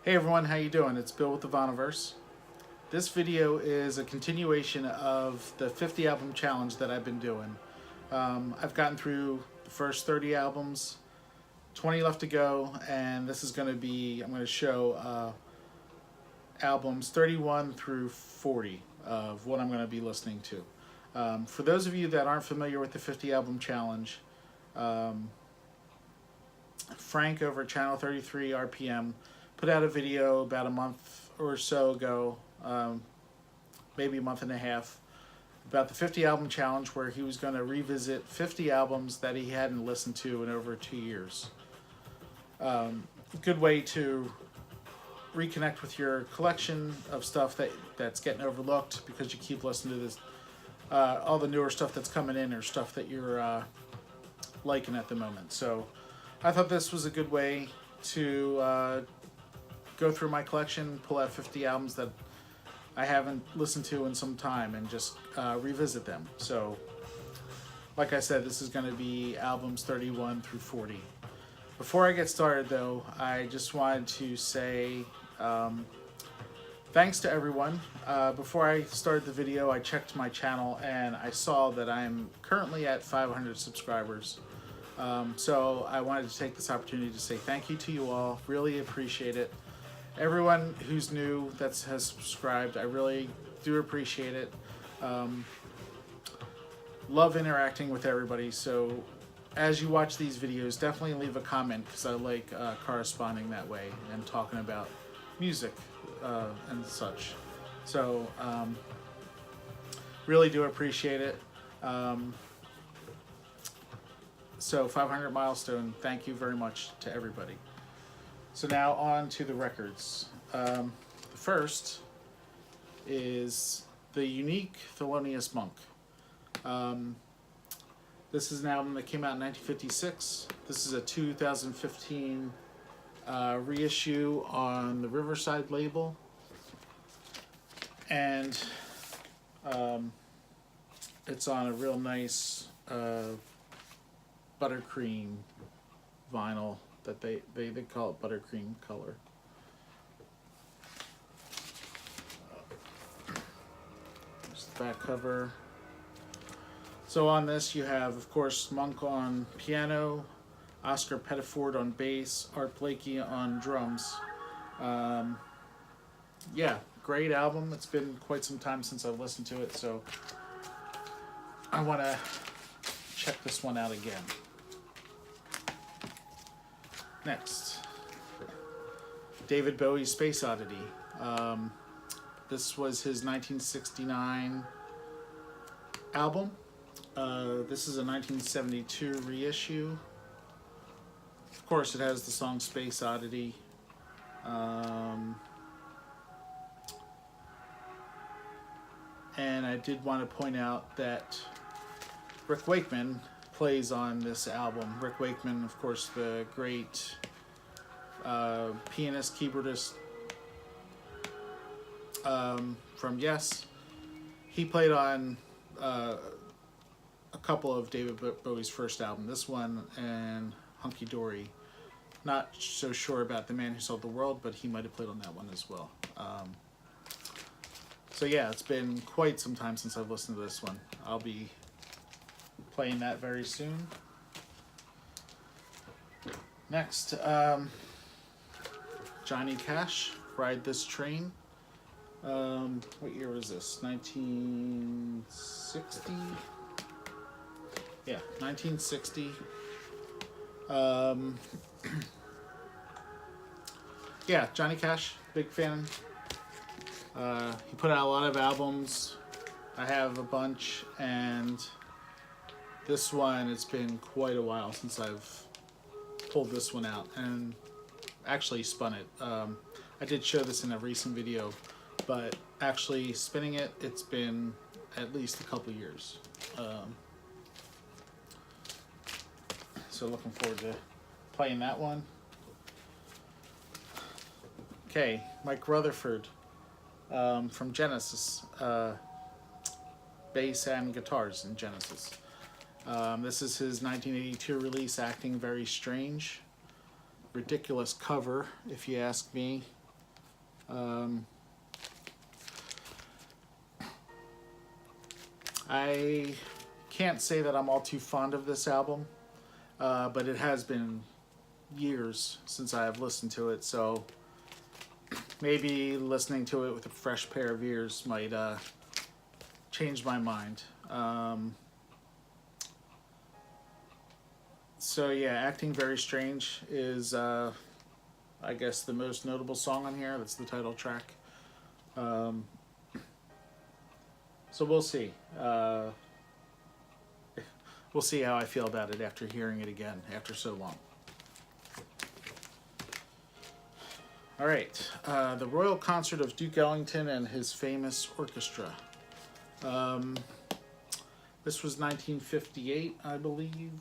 Hey everyone, how you doing? It's Bill with the Voniverse. This video is a continuation of the 50 album challenge that I've been doing. I've gotten through the first 30 albums, 20 left to go, and this is going to be, I'm going to show albums 31 through 40 of what I'm going to be listening to. For those of you that aren't familiar with the 50 album challenge, Frank over at Channel 33 RPM put out a video about a month or so ago, maybe a month and a half, about the 50 album challenge, where he was going to revisit 50 albums that he hadn't listened to in over 2 years. Good way to reconnect with your collection of stuff that's getting overlooked because you keep listening to this, all the newer stuff that's coming in or stuff that you're liking at the moment. So I thought this was a good way to go through my collection, pull out 50 albums that I haven't listened to in some time, and just revisit them. So, like I said, this is going to be albums 31 through 40. Before I get started, though, I just wanted to say thanks to everyone. Before I started the video, I checked my channel, and I saw that I'm currently at 500 subscribers. So I wanted to take this opportunity to say thank you to you all. Really appreciate it. Everyone who's new that has subscribed, I really do appreciate it. Love interacting with everybody. So as you watch these videos, definitely leave a comment, because I like corresponding that way and talking about music and such. So really do appreciate it. So 500 milestone, thank you very much to everybody. So now on to the records. The first is the unique Felonious Monk. This is an album that came out in 1956. This is a 2015 reissue on the Riverside label. And it's on a real nice buttercream vinyl that they call it buttercream color. There's the back cover. So on this you have, of course, Monk on piano, Oscar Pettiford on bass, Art Blakey on drums. Yeah, great album. It's been quite some time since I've listened to it, so I want to check this one out again. Next, David Bowie's Space Oddity. This was his 1969 album. This is a 1972 reissue. Of course, it has the song Space Oddity. And I did want to point out that Rick Wakeman plays on this album. Rick Wakeman, of course, the great pianist, keyboardist from Yes. He played on a couple of David Bowie's first album, this one and Hunky Dory. Not so sure about The Man Who Sold the World, but he might have played on that one as well. So yeah, it's been quite some time since I've listened to this one. I'll be playing that very soon. Next, Johnny Cash, Ride This Train. What year was this? 1960? Yeah, 1960. Yeah, Johnny Cash, big fan. He put out a lot of albums. I have a bunch, and this one, it's been quite a while since I've pulled this one out and actually spun it. I did show this in a recent video, but actually spinning it, it's been at least a couple years. So looking forward to playing that one. Okay, Mike Rutherford from Genesis. Bass and guitars in Genesis. This is his 1982 release, Acting Very Strange. Ridiculous cover, if you ask me. I can't say that I'm all too fond of this album, but it has been years since I have listened to it, so maybe listening to it with a fresh pair of ears might change my mind. So yeah, Acting Very Strange is, I guess, the most notable song on here. That's the title track. So we'll see. We'll see how I feel about it after hearing it again after so long. All right, the Royal Concert of Duke Ellington and his famous orchestra. This was 1958, I believe.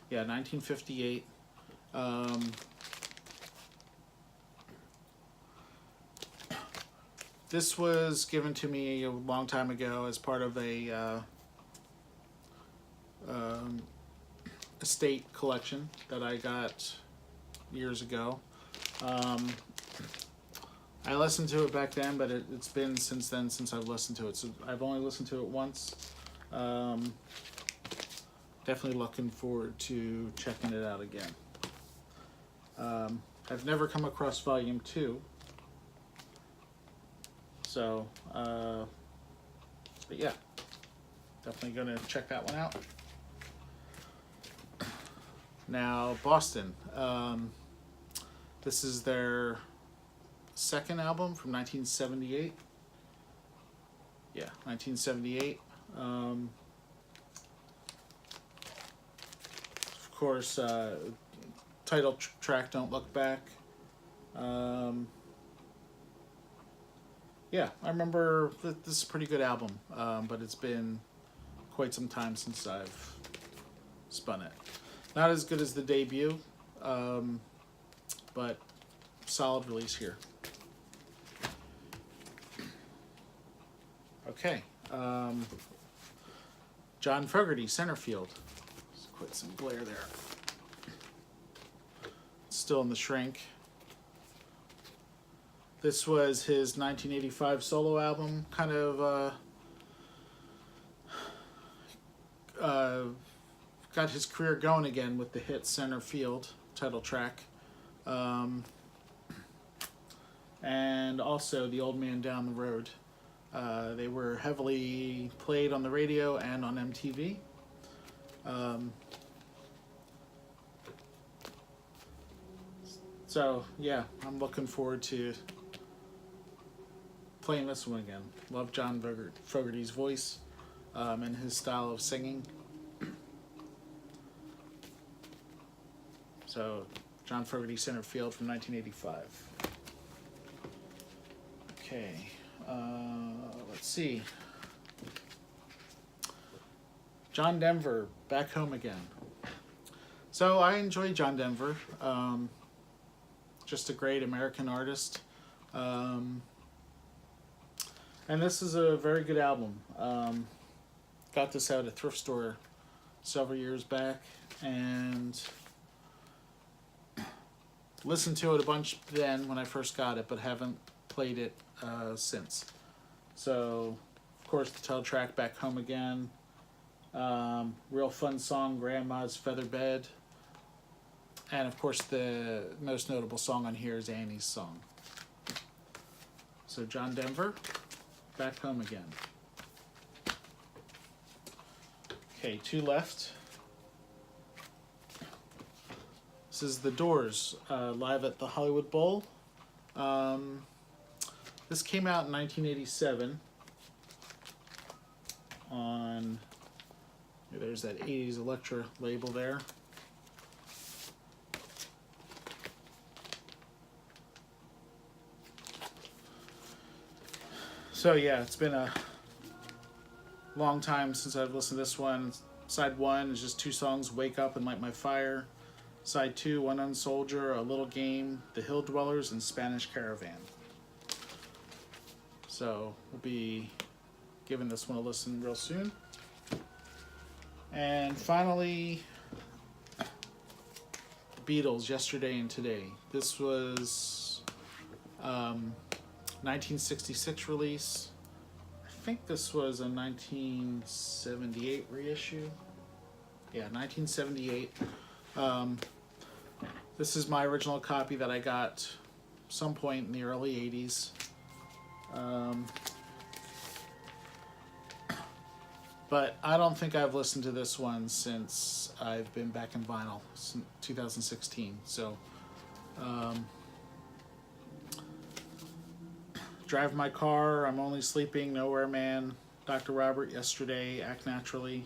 1958. This was given to me a long time ago as part of a estate collection that I got years ago. I listened to it back then, but it's been since then since I've listened to it. So I've only listened to it once. Definitely looking forward to checking it out again. I've never come across Volume 2. So, but yeah, definitely going to check that one out. Now, Boston. This is their second album from 1978. Yeah, 1978. Of course, title track, Don't Look Back. Yeah, I remember that this is a pretty good album, but it's been quite some time since I've spun it. Not as good as the debut, but solid release here. Okay, John Fogerty, Centerfield. There's quite some glare there. Still in the shrink. This was his 1985 solo album, kind of got his career going again with the hit Centerfield title track. And also The Old Man Down the Road. They were heavily played on the radio and on MTV. So yeah, I'm looking forward to playing this one again. Love John Fogerty's voice and his style of singing. So, John Fogerty, Centerfield from 1985. Okay, let's see. John Denver, Back Home Again. So I enjoy John Denver. Just a great American artist. And this is a very good album. Got this out at a thrift store several years back and listened to it a bunch then when I first got it, but haven't played it since. So, of course, the title track, Back Home Again. Real fun song, Grandma's Feather Bed. And, of course, the most notable song on here is Annie's Song. So, John Denver, Back Home Again. Okay, two left. This is The Doors, live at the Hollywood Bowl. This came out in 1987 on, there's that 80s Electra label there. So yeah, it's been a long time since I've listened to this one. Side 1 is just 2 songs, Wake Up and Light My Fire. Side 2, One Unsoldier, Soldier, A Little Game, The Hill Dwellers, and Spanish Caravan. So we'll be giving this one a listen real soon. And finally, Beatles, Yesterday and Today. This was 1966 release. I think this was a 1978 reissue. Yeah, 1978. This is my original copy that I got some point in the early 80s. But I don't think I've listened to this one since I've been back in vinyl, since 2016. So, Drive My Car, I'm Only Sleeping, Nowhere Man, Dr. Robert, Yesterday, Act Naturally.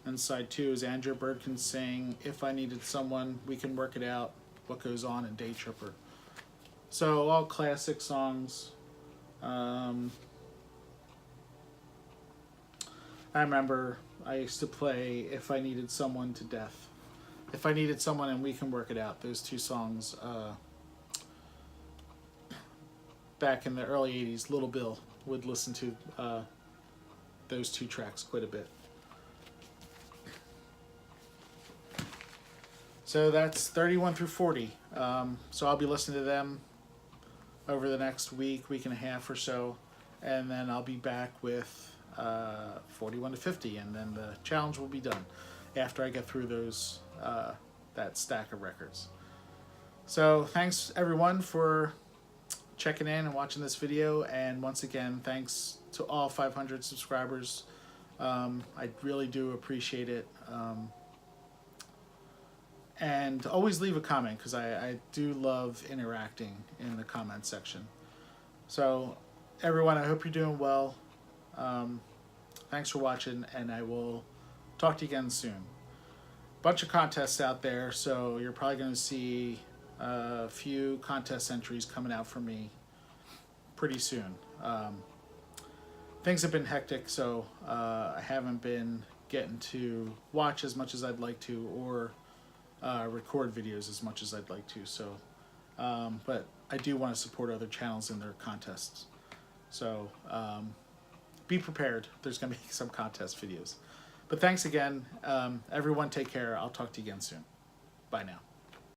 And side 2 is Andrew Bird Can Sing, If I Needed Someone, We Can Work It Out, What Goes On, and Day Tripper. So all classic songs. I remember I used to play If I Needed Someone to death. If I Needed Someone and We Can Work It Out. Those two songs back in the early 80s, Little Bill would listen to those two tracks quite a bit. So that's 31 through 40. So I'll be listening to them over the next week and a half or so. And then I'll be back with 41 to 50, and then the challenge will be done after I get through those that stack of records. So thanks everyone for checking in and watching this video, and once again thanks to all 500 subscribers. I really do appreciate it, and always leave a comment because I do love interacting in the comment section. So everyone, I hope you're doing well. Thanks for watching, and I will talk to you again soon. Bunch of contests out there, so you're probably going to see a few contest entries coming out for me pretty soon. Things have been hectic, so I haven't been getting to watch as much as I'd like to, or record videos as much as I'd like to. So, but I do want to support other channels in their contests. So, be prepared. There's going to be some contest videos. But thanks again. Everyone take care. I'll talk to you again soon. Bye now.